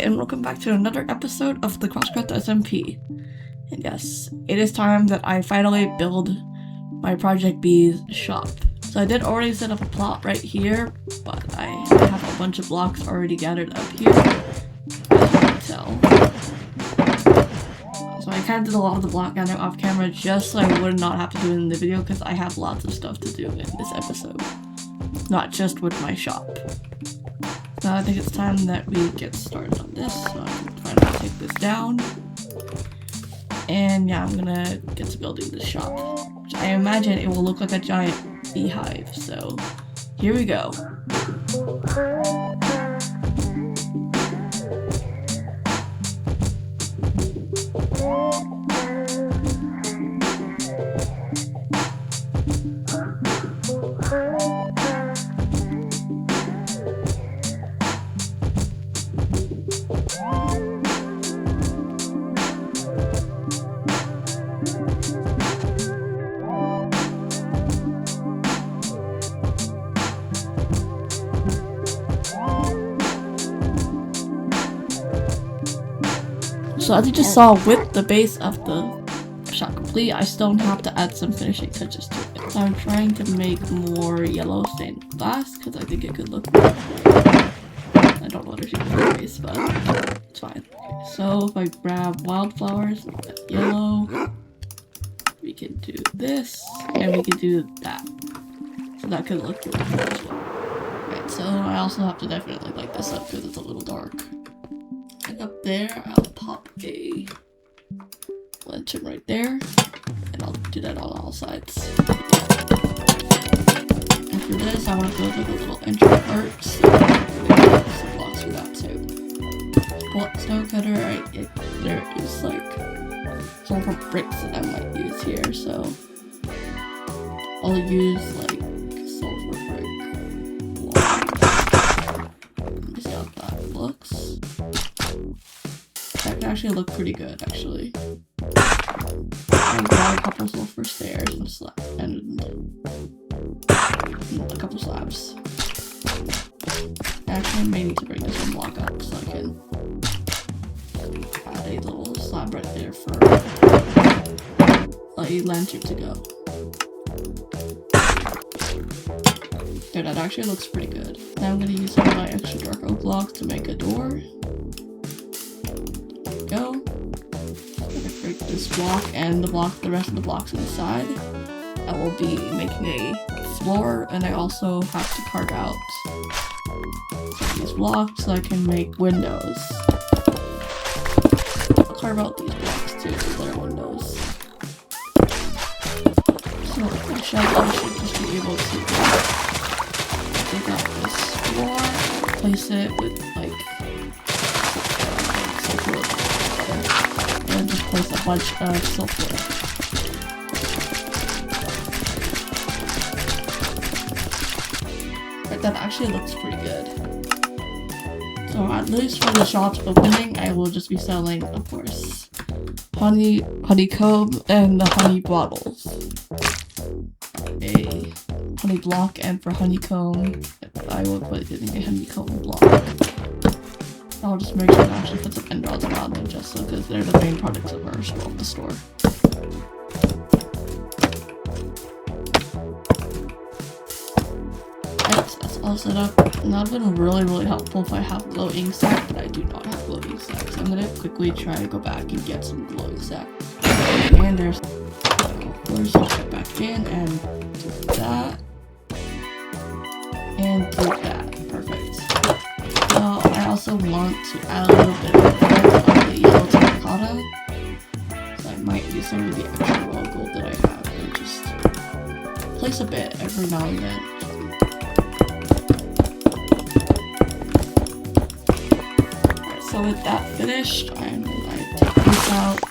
and welcome back to another episode of the Crosscraft SMP. And yes, it is time that I finally build my Project B's shop. So I did already set up a plot right here, but I have a bunch of blocks already gathered up here, as you can tell. So I kind of did a lot of the block gathering off camera just so I would not have to do it in the video, because I have lots of stuff to do in this episode. Not just with my shop. Now I think it's time that we get started on this, so I'm trying to take this down. And yeah, I'm gonna get to building this shop. Which I imagine it will look like a giant beehive, so here we go. So as you just saw, with the base of the shop complete, I still have to add some finishing touches to it. So I'm trying to make more yellow stained glass because I think it could look good. I don't know what there's even in the base, but it's fine. Okay, so if I grab wildflowers, yellow, we can do this, and we can do that. So that could look really good as well. Right, so I also have to definitely light this up because it's a little dark. And up there, I'll pop a lantern right there, and I'll do that on all sides. After this, I want to build like a little entry part, so some blocks for that too. Well, stone cutter, there is like some for bricks that I might use here, so I'll use like silver brick block. Let me see how that looks. That can actually look pretty good, actually. I got a couple sulfur stairs and a couple slabs. Actually, I may need to bring this one block up so I can add a little slab right there for a lantern to go. There, that actually looks pretty good. Now I'm going to use some of my extra dark oak blocks to make a door. Go. I'm gonna break this block and the rest of the blocks inside. I will be making a floor, and I also have to carve out these blocks so I can make windows. I'll carve out these blocks too, so they're windows. So I should just be able to take out this floor, place it with like and just place a bunch of sulfur. Right, that actually looks pretty good. So at least for the shop's opening, I will just be selling, of course, honeycomb and the honey bottles. A honey block, and for honeycomb, I will put in a honeycomb block. I'll just make sure to actually put some end rods around them just so, because they're the main products of the store. Alright, that's all set up. Now it's been really helpful if I have glowing sack, but I do not have glowing sack. So I'm gonna quickly try to go back and get some glowing sack. And there's of course I'll get back in and do that. And do that. Perfect. I also want to add a little bit of effect on the yellow terracotta, so I might use some of the extra raw gold that I have and just place a bit every now and then. Alright, so with that finished, I'm gonna take this out.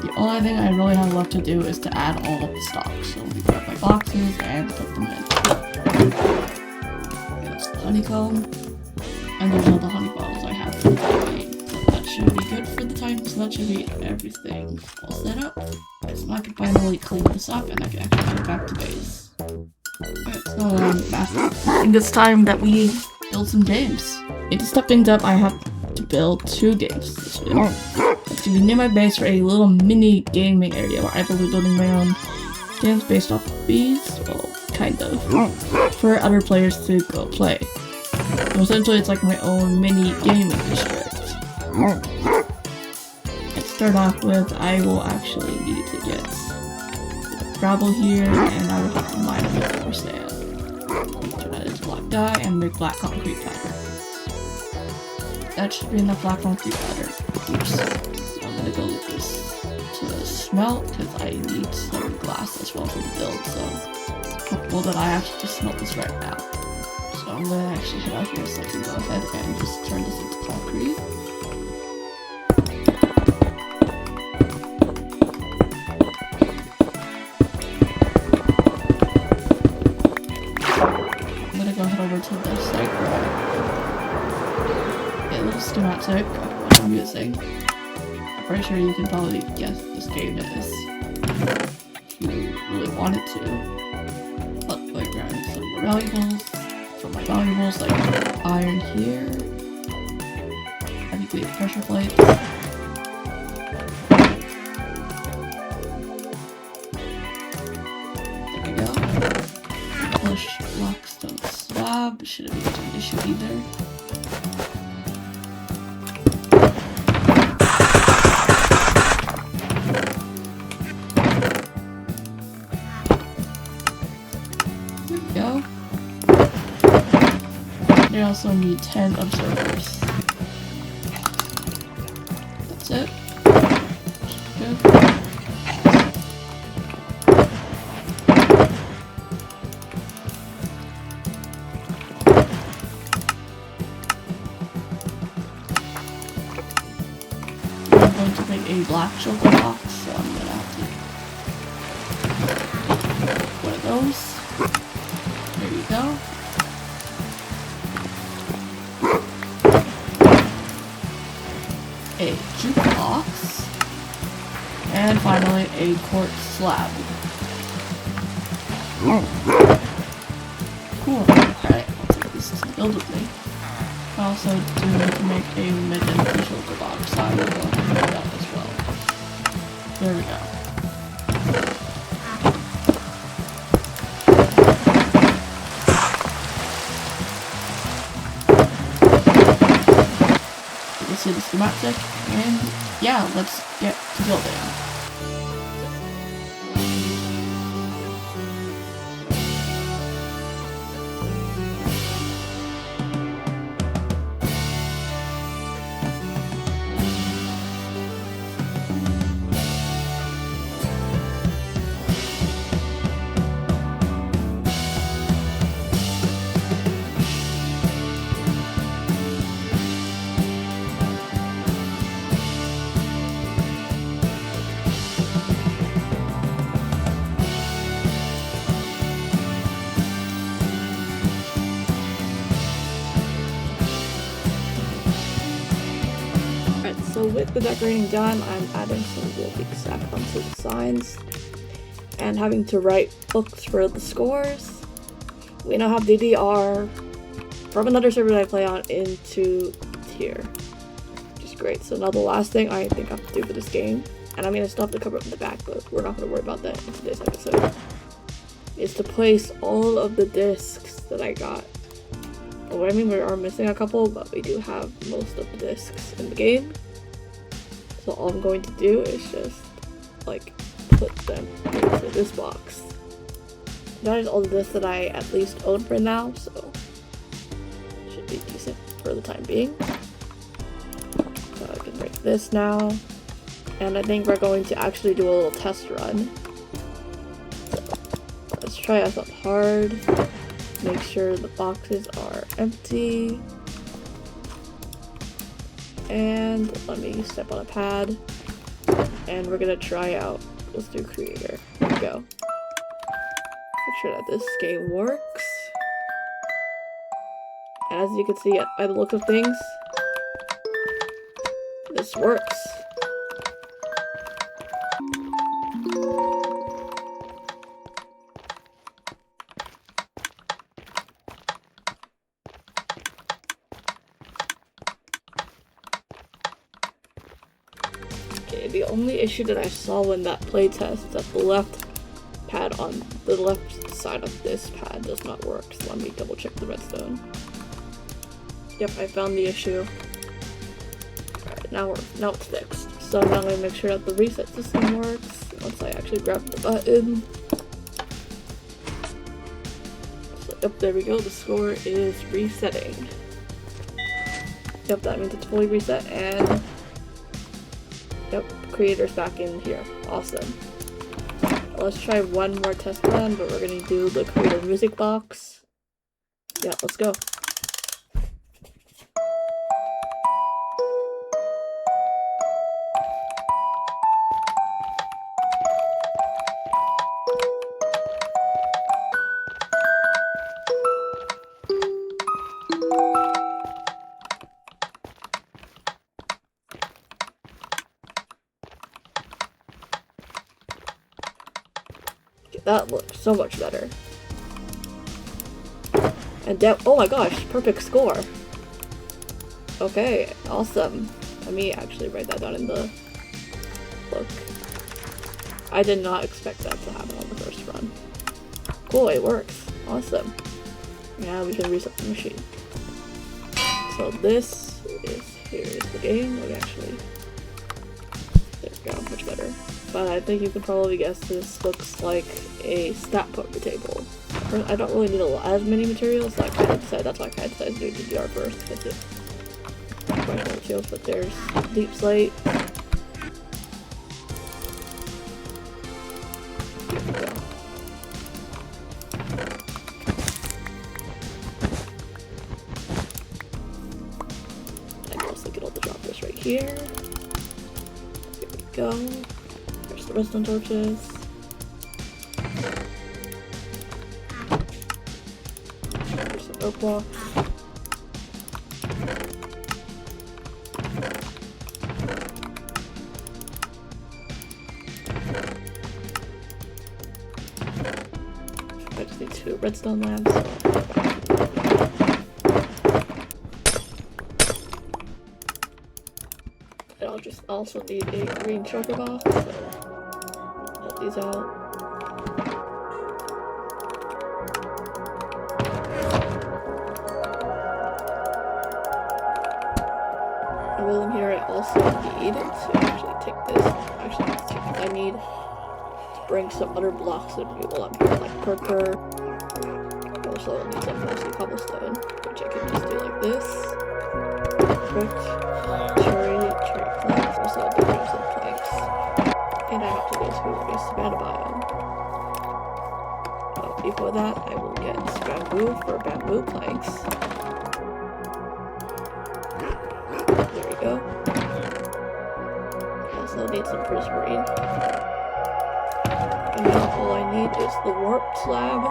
The only thing I really have left to do is to add all of the stock, so let me grab my boxes and put them in. There's the honeycomb. And there's all the honey bottles I have for the campaign. That should be good for the time, so that should be everything all set up. Right, so now I can finally clean this up and I can actually go back to base. Alright, so I think it's time that we build some games. And to step things up, I have to build 2 games this video. To be near my base for a little mini gaming area where I will be building my own games based off of bees, well, kind of, for other players to go play. So essentially it's like my own mini gaming district. Let's start off with, I will actually need to get gravel here, and I will have to mine a bit more sand. Turn that into black dye and make black concrete powder. That should be enough black concrete powder. Oops. So I'm gonna go with this to smelt, because I need some glass as well for the build, so hopeful that I actually just smelt this right now. So I'm gonna actually head out here so I can go ahead and just turn this into concrete. I'm gonna go head over to the site where a little schematic of what I'm using. I'm pretty sure you can probably guess what this game is if you really wanted to. But like grab some more valuables. So my valuables like iron here, heavy weight pressure plates. There we go. Push blackstone slab, shouldn't be an issue either. Go. They also need 10 observers. That's it. Good. I'm going to make a black chocolate box, so I'm gonna have to make one of those. There you go. A jukebox, and finally a quartz slab. Cool. Alright, I'll take this to build with me. I also do need to make a mid-end sugar box, so I will go ahead and do that as well. There we go. See the schematic, and yeah, let's get to building. So with the decorating done, I'm adding some wool exact onto the signs and having to write books for the scores. We now have DDR from another server that I play on into tier, which is great. So now the last thing I think I have to do for this game, and I mean I still have to cover up the back, but we're not going to worry about that in today's episode, is to place all of the discs that I got. Well, I mean, we are missing a couple, but we do have most of the discs in the game. So all I'm going to do is just, like, put them into this box. That is all the discs that I at least own for now, so should be decent for the time being. So I can break this now. And I think we're going to actually do a little test run. So let's try us up hard. Make sure the boxes are empty. And let me step on a pad. And we're gonna try out. Let's do creator. Here we go. Make sure that this game works. And as you can see by the look of things, this works. Okay, the only issue that I saw in that playtest is that the left pad on the left side of this pad does not work, so let me double check the redstone. Yep, I found the issue. Alright, now it's fixed. So now I'm gonna make sure that the reset system works once I actually grab the button. So, yep, there we go, the score is resetting. Yep, that means it's fully reset, and yep, creator's back in here. Awesome. Let's try one more test run, but we're gonna do the creator music box. Yeah, let's go. That looks so much better. And oh my gosh, perfect score. Okay, awesome. Let me actually write that down in the book. I did not expect that to happen on the first run. Cool, it works. Awesome. Now we can reset the machine. So this is, here is the game. Let me actually, there we go, much better. But I think you can probably guess this looks like a stat poker table. I don't really need as many materials, so I kind of decided, that's why I kind of decided to do DDR first, because it's quite a lot of materials, but there's deep slate. Here we go. I can also get all the droppers right here. Here we go. There's the redstone torches. There's some oak blocks. I just need 2 redstone lamps. And I'll just also need a green shulker box, so help these out. And while I'm here, I also need to actually take this. Actually, I need to bring some other blocks with me while I'm here, like purple. Also, need some mostly cobblestone, which I can just do like this. Perfect. Cherry planks. Also, I'll bring some planks. And I have to go to a savannah biome. Before that, I will get bamboo for bamboo planks. There we go. I also need some prismarine. And now all I need is the warp slab.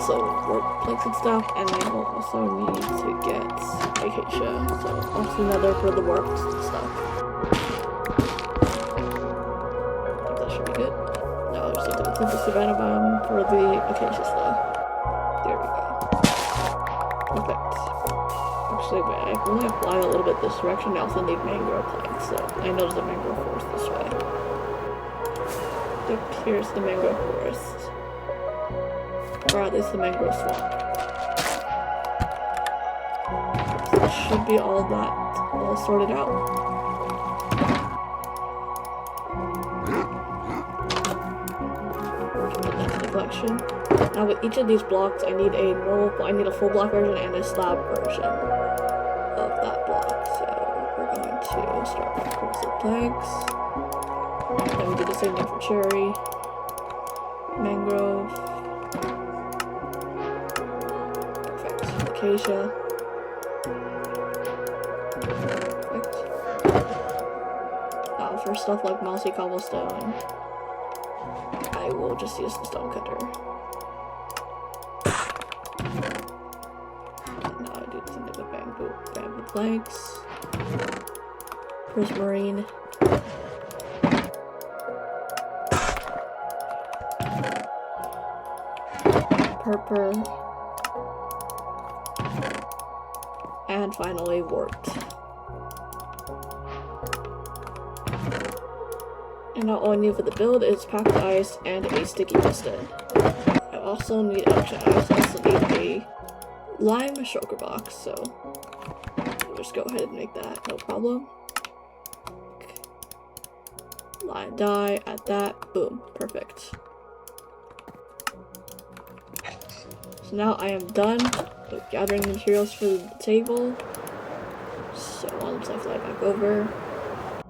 So warp planks and stuff, and I will also need to get acacia. So also another for the warps and stuff. That should be good. Now I just have to go to the savannah biome for the acacia stuff. There we go. Perfect. Actually, wait, I can only fly a little bit this direction. I also need mangrove planks, so I know there's a mangrove forest this way. Yep, here's the mangrove forest. Or at least the mangrove swamp. So it should be all sorted out. Put that to the collection. Now with each of these blocks, I need a full block version and a slab version of that block. So we're going to start with corrosive planks. Then we do the same thing for cherry, mangrove, perfect, acacia, perfect. Now for stuff like mossy cobblestone, I will just use the stone cutter. And now I do the same thing with bamboo planks, prismarine, purple, and finally warped. And now all I need for the build is packed ice and a sticky piston. I also need extra ice. I also need a lime sugar box, so I'll just go ahead and make that, no problem. Lime dye, add that, boom, perfect. So now I am done with gathering the materials for the table. So once I fly back over,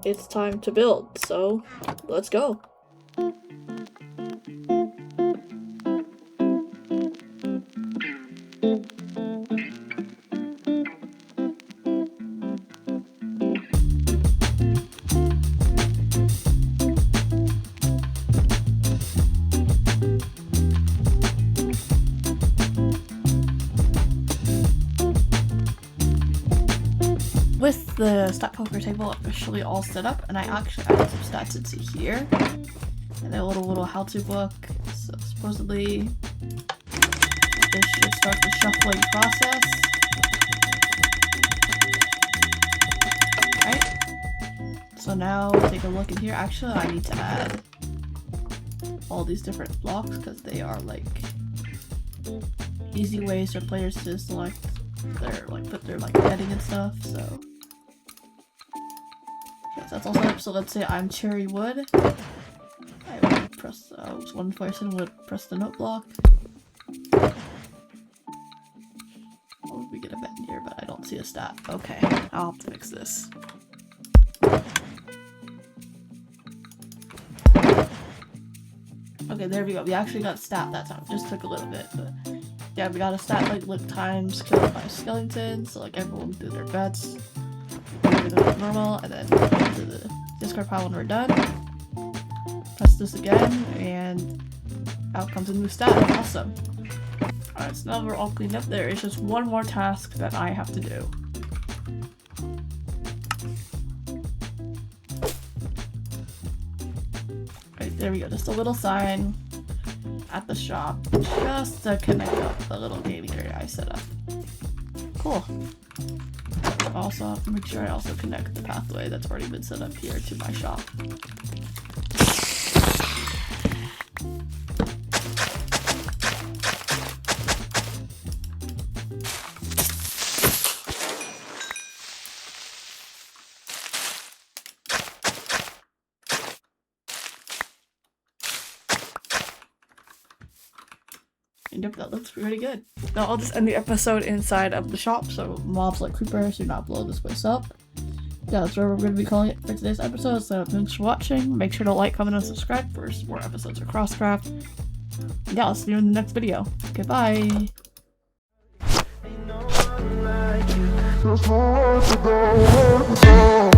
it's time to build, so let's go. With the stat poker table officially all set up, and I actually added some stats into here, and a little how-to book. So supposedly this should start the shuffling process. Right. So now take a look in here. Actually, I need to add all these different blocks because they are like easy ways for players to select their put their heading and stuff. So that's all set up. So let's say I'm cherry wood. I would press one person would press the note block. What would we get a bet in here? But I don't see a stat. Okay, I'll have to fix this. Okay, there we go. We actually got a stat that time. Just took a little bit, but yeah, we got a stat like look times killed by skeletons. So like everyone do their bets. We're gonna do normal, and then to the discard pile when we're done. Press this again, and out comes a new stat. Awesome. Alright, so now we're all cleaned up. There is just one more task that I have to do. Right, there we go. Just a little sign at the shop just to connect up the little gaming area I set up. Cool. Also have to make sure I also connect the pathway that's already been set up here to my shop. And yep, that looks pretty good. Now I'll just end the episode inside of the shop so mobs like creepers do not blow this place up. Yeah, that's what we're going to be calling it for today's episode. So thanks for watching. Make sure to like, comment, and subscribe for more episodes of Crosscraft. And yeah, I'll see you in the next video. Goodbye. Just want to go.